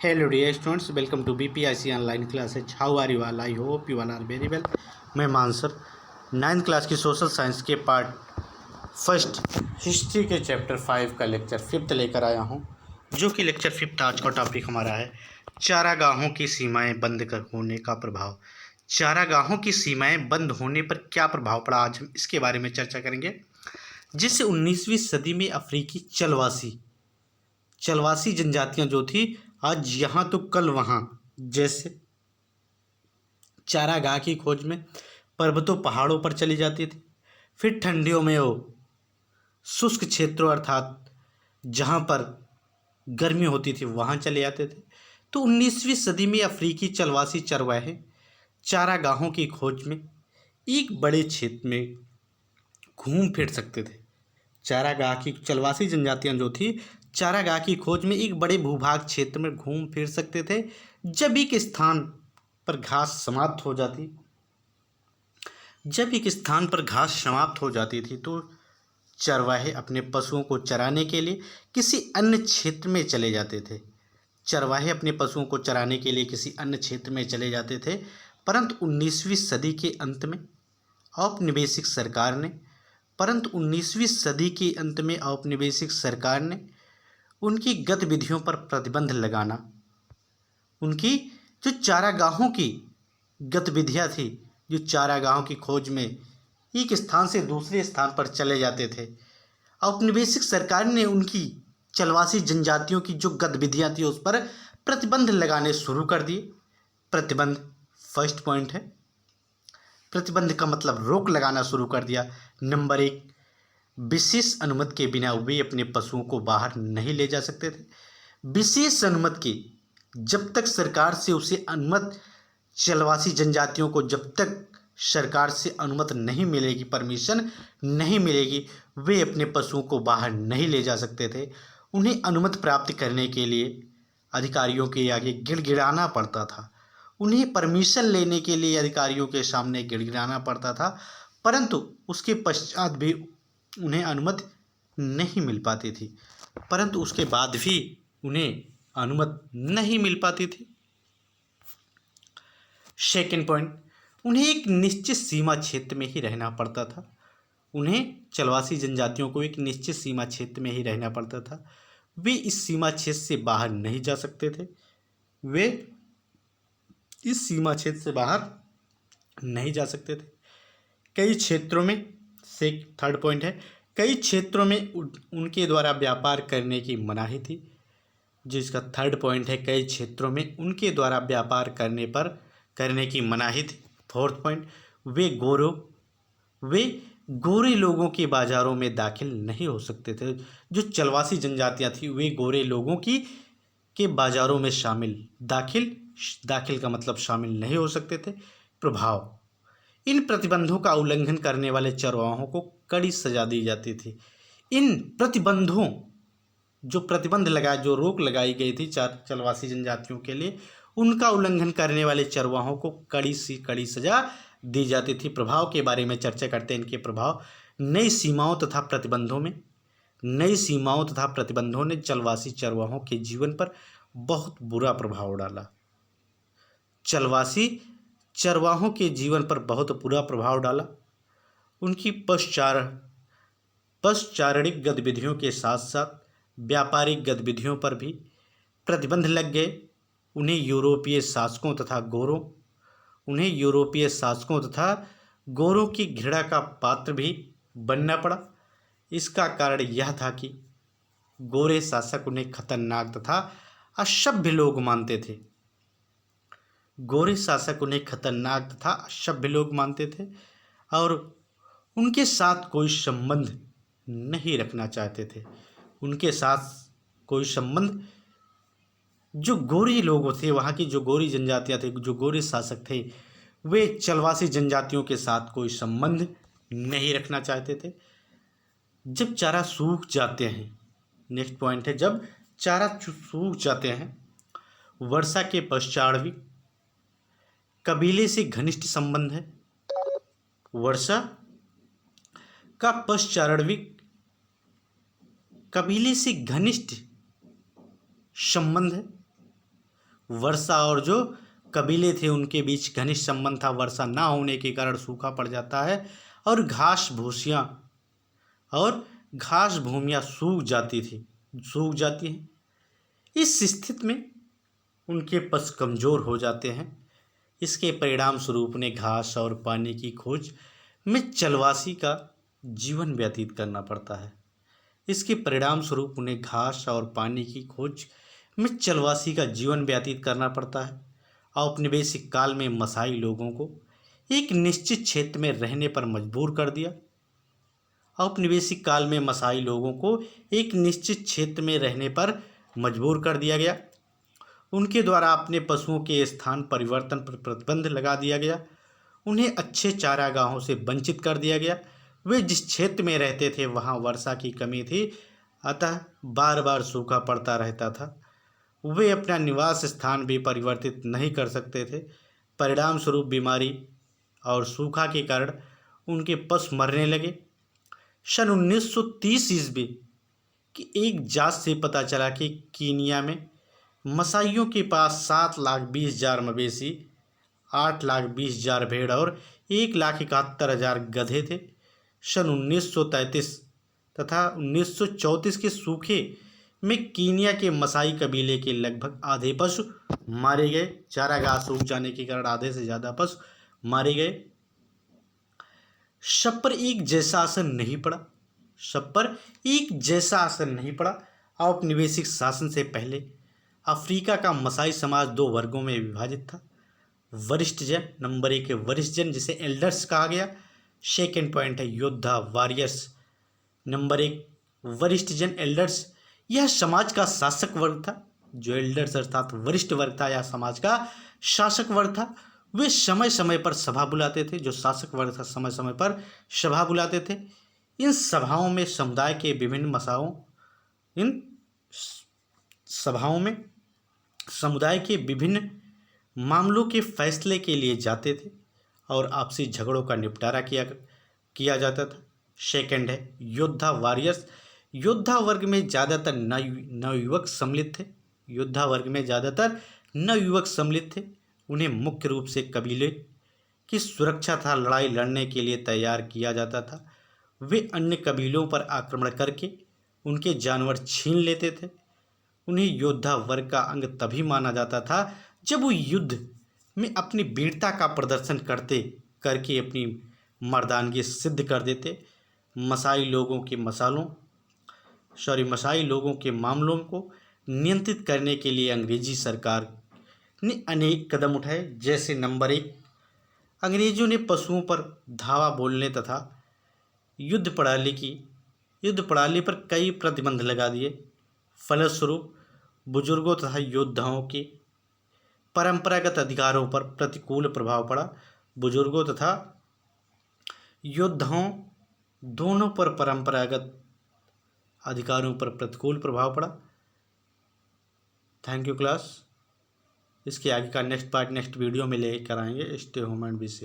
Hello dear students, welcome to BPIC online classes. How are you all? I hope you all are very well. मैं Mansar 9th class की social science के part first history के chapter 5 का lecture 5th लेकर आया हूँ, जो कि लेक्चर 5th आज का टॉपिक हमारा है चारागाहों की सीमाएं बंद कर होने का प्रभाव। चारागाहों की सीमाएं बंद होने पर क्या प्रभाव पड़ा, आज हम इसके बारे में चर्चा करेंगे। जिससे 19वीं सदी में अफ्रीकी चलवासी जनजातियां जो थी, आज यहाँ तो कल वहाँ, जैसे चारागाह की खोज में पर्वतों पहाड़ों पर चली जाती थी। फिर ठंडियों में वो शुष्क क्षेत्रों अर्थात जहाँ पर गर्मी होती थी वहाँ चले जाते थे। तो 19वीं सदी में अफ्रीकी चलवासी चरवाहे चारागाहों की खोज में एक बड़े क्षेत्र में घूम फिर सकते थे। चारागाह की चलवासी जनजातियां जो थी, चारागाह की खोज में एक बड़े भूभाग क्षेत्र में घूम फिर सकते थे। जब एक स्थान पर घास समाप्त हो जाती थी तो चरवाहे अपने पशुओं को चराने के लिए किसी अन्य क्षेत्र में चले जाते थे। परंतु 19वीं सदी के अंत में औपनिवेशिक सरकार ने उनकी गतिविधियों पर प्रतिबंध लगाना, उनकी जो चारागाहों की गतिविधियां थी, जो चारागाहों की खोज में एक स्थान से दूसरे स्थान पर चले जाते थे, औपनिवेशिक सरकार ने उनकी चलवासी जनजातियों की जो गतिविधियां थी उस पर प्रतिबंध लगाने शुरू कर दिए। प्रतिबंध फर्स्ट पॉइंट है। प्रतिबंध का मतलब रोक लगाना शुरू कर दिया। नंबर 1, विशेष अनुमति के बिना वे अपने पशुओं को बाहर नहीं ले जा सकते थे। विशेष अनुमति की जब तक सरकार से उसे अनुमति, चलवासी जनजातियों को जब तक सरकार से अनुमति नहीं मिलेगी, परमिशन नहीं मिलेगी, वे अपने पशुओं को बाहर नहीं ले जा सकते थे। उन्हें अनुमति प्राप्त करने के लिए अधिकारियों के आगे गिड़गिड़ाना पड़ता था। उन्हें परमिशन लेने के लिए अधिकारियों के सामने गिड़गिड़ाना पड़ता था, परंतु उसके पश्चात भी उन्हें अनुमति नहीं मिल पाती थी। सेकेंड पॉइंट, उन्हें एक निश्चित सीमा क्षेत्र में ही रहना पड़ता था। चलवासी जनजातियों को एक निश्चित सीमा क्षेत्र में ही रहना पड़ता था। वे इस सीमा क्षेत्र से बाहर नहीं जा सकते थे। कई क्षेत्रों में से थर्ड पॉइंट है, कई क्षेत्रों में उनके द्वारा व्यापार करने की मनाही थी। जिसका थर्ड पॉइंट है, कई क्षेत्रों में उनके द्वारा व्यापार करने की मनाही थी। फोर्थ पॉइंट, वे गोरे लोगों के बाजारों में दाखिल नहीं हो सकते थे। जो चलवासी जनजातियां थी वे गोरे लोगों के बाजारों में दाखिल का मतलब शामिल नहीं हो सकते थे। प्रभाव, इन प्रतिबंधों का उल्लंघन करने वाले चरवाहों को कड़ी सजा दी जाती थी। इन प्रतिबंधों जो रोक लगाई गई थी चलवासी जनजातियों के लिए, उनका उल्लंघन करने वाले चरवाहों को कड़ी से कड़ी सजा दी जाती थी। प्रभाव के बारे में चर्चा करते हैं। इनके प्रभाव, नई सीमाओं तथा प्रतिबंधों ने चलवासी चरवाहों के जीवन पर बहुत बुरा प्रभाव डाला। उनकी पशुचारणिक गतिविधियों के साथ साथ व्यापारिक गतिविधियों पर भी प्रतिबंध लग गए। उन्हें यूरोपीय शासकों तथा गोरों की घृणा का पात्र भी बनना पड़ा। इसका कारण यह था कि गोरे शासक उन्हें खतरनाक तथा असभ्य लोग मानते थे और उनके साथ कोई संबंध नहीं रखना चाहते थे। जो गोरी लोग थे, वहाँ की जो गोरी जनजातियाँ थे, जो गोरे शासक थे, वे चलवासी जनजातियों के साथ कोई संबंध नहीं रखना चाहते थे। जब चारा सूख जाते हैं, नेक्स्ट पॉइंट है, जब चारा सूख जाते हैं, वर्षा के पश्चात भी कबीले से घनिष्ठ संबंध है। वर्षा का पश्चारणविक कबीले से घनिष्ठ संबंध है। वर्षा और जो कबीले थे उनके बीच घनिष्ठ संबंध था, वर्षा ना होने के कारण सूखा पड़ जाता है और घास भूमियाँ सूख जाती हैं। इस स्थिति में उनके पशु कमज़ोर हो जाते हैं। इसके परिणाम स्वरूप उन्हें घास और पानी की खोज में चलवासी का जीवन व्यतीत करना पड़ता है। इसके परिणाम स्वरूप उन्हें घास और पानी की खोज में चलवासी का जीवन व्यतीत करना पड़ता है। औपनिवेशिक काल में मसाई लोगों को एक निश्चित क्षेत्र में रहने पर मजबूर कर दिया। औपनिवेशिक काल में मसाई लोगों को एक निश्चित क्षेत्र में रहने पर मजबूर कर दिया गया। उनके द्वारा अपने पशुओं के स्थान परिवर्तन पर प्रतिबंध लगा दिया गया। उन्हें अच्छे चारागाहों से वंचित कर दिया गया। वे जिस क्षेत्र में रहते थे वहाँ वर्षा की कमी थी, अतः बार बार सूखा पड़ता रहता था। वे अपना निवास स्थान भी परिवर्तित नहीं कर सकते थे। परिणाम स्वरूप बीमारी और सूखा के कारण उनके पशु मरने लगे। सन 1930 ईस्वी की एक जांच से पता चला कि कीनिया में मसाइयों के पास 7,20,000 मवेशी, 8,20,000 भेड़ और 1,71,000 गधे थे। सन 1933 तथा 1934 के सूखे में कीनिया के मसाई कबीले के लगभग आधे पशु मारे गए। चारागाह सूख जाने के कारण आधे से ज़्यादा पशु मारे गए। सब पर एक जैसा असर नहीं पड़ा। औपनिवेशिक शासन से पहले अफ्रीका का मसाई समाज 2 वर्गों में विभाजित था। वरिष्ठ जन, नंबर 1 वरिष्ठ जन जिसे एल्डर्स कहा गया। सेकेंड पॉइंट है योद्धा, वॉरियर्स। नंबर 1 वरिष्ठ जन, एल्डर्स, यह समाज का शासक वर्ग था। जो एल्डर्स अर्थात वरिष्ठ वर्ग था, यह समाज का शासक वर्ग था। वे समय समय पर सभा बुलाते थे। जो शासक वर्ग था समय समय पर सभा बुलाते थे। इन सभाओं में समुदाय के विभिन्न मामलों के फैसले के लिए जाते थे और आपसी झगड़ों का निपटारा किया जाता था। सेकंड है योद्धा, वॉरियर्स। योद्धा वर्ग में ज़्यादातर नवयुवक सम्मिलित थे। उन्हें मुख्य रूप से कबीले की सुरक्षा तथा लड़ाई लड़ने के लिए तैयार किया जाता था। वे अन्य कबीलों पर आक्रमण करके उनके जानवर छीन लेते थे। उन्हें योद्धा वर्ग का अंग तभी माना जाता था जब वो युद्ध में अपनी वीरता का प्रदर्शन करके अपनी मर्दानगी सिद्ध कर देते। मसाई लोगों के मामलों को नियंत्रित करने के लिए अंग्रेजी सरकार ने अनेक कदम उठाए। जैसे नंबर 1, अंग्रेजों ने पशुओं पर धावा बोलने तथा युद्ध प्रणाली पर कई प्रतिबंध लगा दिए। फलस्वरूप बुजुर्गों तथा योद्धाओं के परंपरागत अधिकारों पर प्रतिकूल प्रभाव पड़ा। बुजुर्गों तथा योद्धाओं दोनों पर परंपरागत अधिकारों पर प्रतिकूल प्रभाव पड़ा। Thank you class. इसके आगे का नेक्स्ट पार्ट नेक्स्ट वीडियो में लेकर आएंगे। Stay home and be safe.